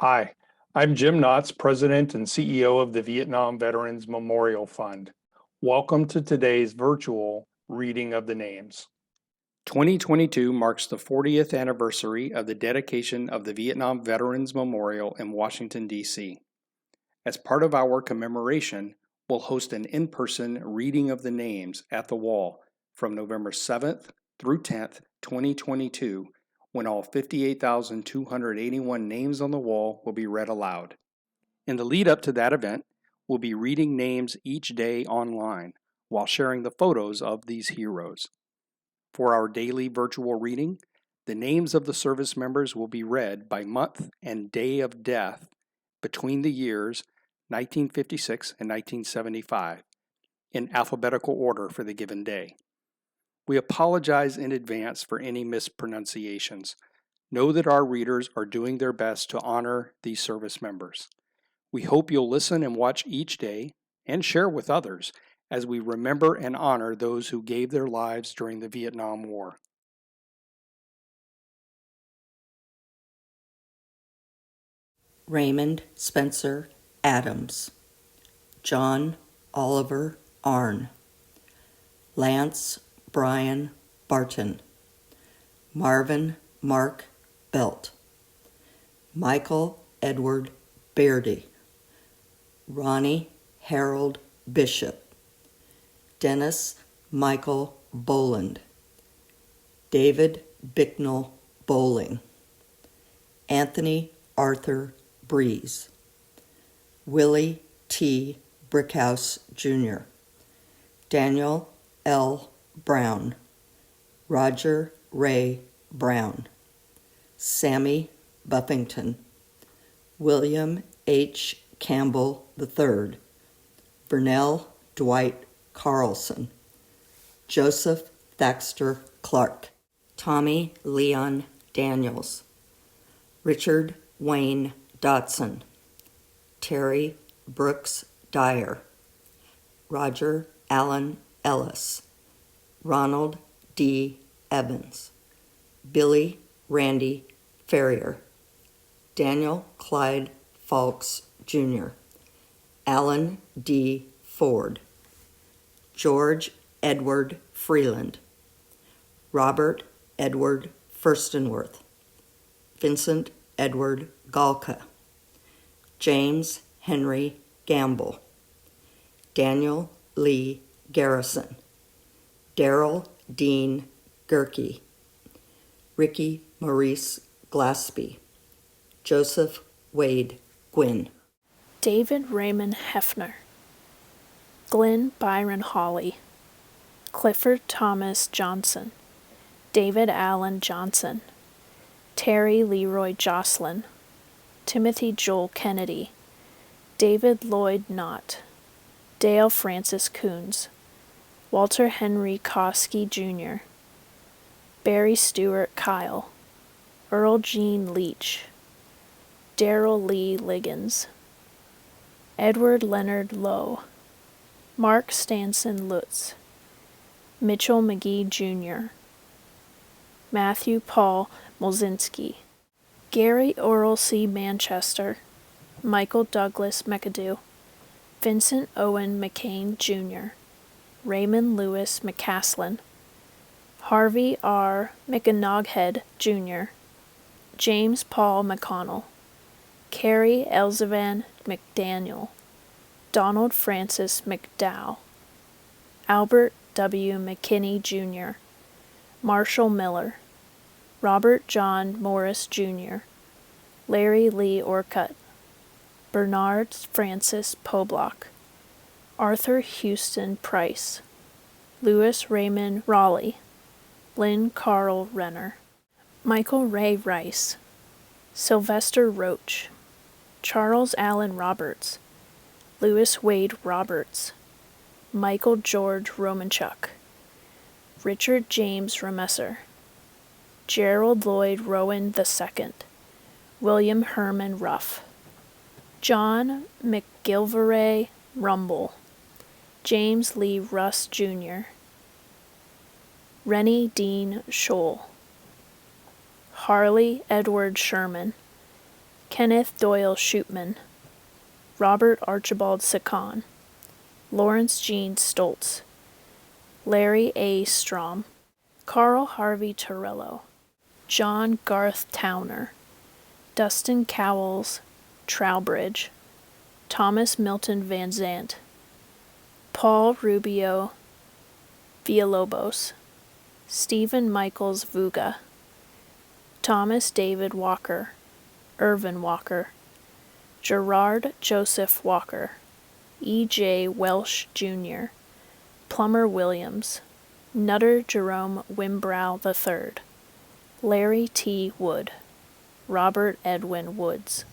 Hi, I'm Jim Knotts, President and CEO of the Vietnam Veterans Memorial Fund. Welcome to today's virtual reading of the names. 2022 marks the 40th anniversary of the dedication of the Vietnam Veterans Memorial in Washington, D.C. As part of our commemoration, we'll host an in-person reading of the names at the wall from November 7th through 10th, 2022, when all 58,281 names on the wall will be read aloud. In the lead up to that event, we'll be reading names each day online while sharing the photos of these heroes. For our daily virtual reading, the names of the service members will be read by month and day of death between the years 1956 and 1975 in alphabetical order for the given day. We apologize in advance for any mispronunciations. Know that our readers are doing their best to honor these service members. We hope you'll listen and watch each day and share with others as we remember and honor those who gave their lives during the Vietnam War. Raymond Spencer Adams, John Oliver Arnn, Lance Brian Barton, Marvin Mark Belt, Michael Edward Beardy, Ronnie Harold Bishop, Dennis Michael Boland, David Bicknell Bowling, Anthony Arthur Breeze, Willie T. Brickhouse Jr., Daniel L. Brown, Roger Ray Brown, Sammy Buffington, William H. Campbell III, Vernell Dwight Carlson, Joseph Thaxter Clark, Tommy Leon Daniels, Richard Wayne Dotson, Terry Brooks Dyer, Roger Allen Ellis, Ronald D. Evans, Billy Randy Ferrier, Daniel Clyde Falks Jr., Alan D. Ford, George Edward Freeland, Robert Edward Furstenworth, Vincent Edward Galka, James Henry Gamble, Daniel Lee Garrison, Darrell Dean Gerke, Ricky Maurice Glaspie, Joseph Wade Gwynn, David Raymond Hefner, Glenn Byron Hawley, Clifford Thomas Johnson, David Allen Johnson, Terry Leroy Jocelyn, Timothy Joel Kennedy, David Lloyd Knott, Dale Francis Coons, Walter Henry Koski Jr., Barry Stewart Kyle, Earl Jean Leach, Darrell Lee Liggins, Edward Leonard Lowe, Mark Stanson Lutz, Mitchell McGee Jr., Matthew Paul Molzinski, Gary Oral C. Manchester, Michael Douglas McAdoo, Vincent Owen McCain Jr., Raymond Lewis McCaslin, Harvey R. McAnoghead Jr., James Paul McConnell, Carrie Elzevan McDaniel, Donald Francis McDowell, Albert W. McKinney Jr., Marshall Miller, Robert John Morris Jr., Larry Lee Orcutt, Bernard Francis Poblock, Arthur Houston Price, Louis Raymond Raleigh, Lynn Carl Renner, Michael Ray Rice, Sylvester Roach, Charles Allen Roberts, Louis Wade Roberts, Michael George Romanchuk, Richard James Remesser, Gerald Lloyd Rowan II, William Herman Ruff, John McGilvray Rumble, James Lee Russ Jr., Rennie Dean Scholl, Harley Edward Sherman, Kenneth Doyle Shootman, Robert Archibald Sacon, Lawrence Gene Stoltz, Larry A. Strom, Carl Harvey Torello, John Garth Towner, Dustin Cowles Trowbridge, Thomas Milton Van Zant, Paul Rubio Villalobos, Stephen Michaels Vuga, Thomas David Walker, Irvin Walker, Gerard Joseph Walker, E.J. Welsh Jr., Plummer Williams, Nutter Jerome Wimbrow III, Larry T. Wood, Robert Edwin Woods.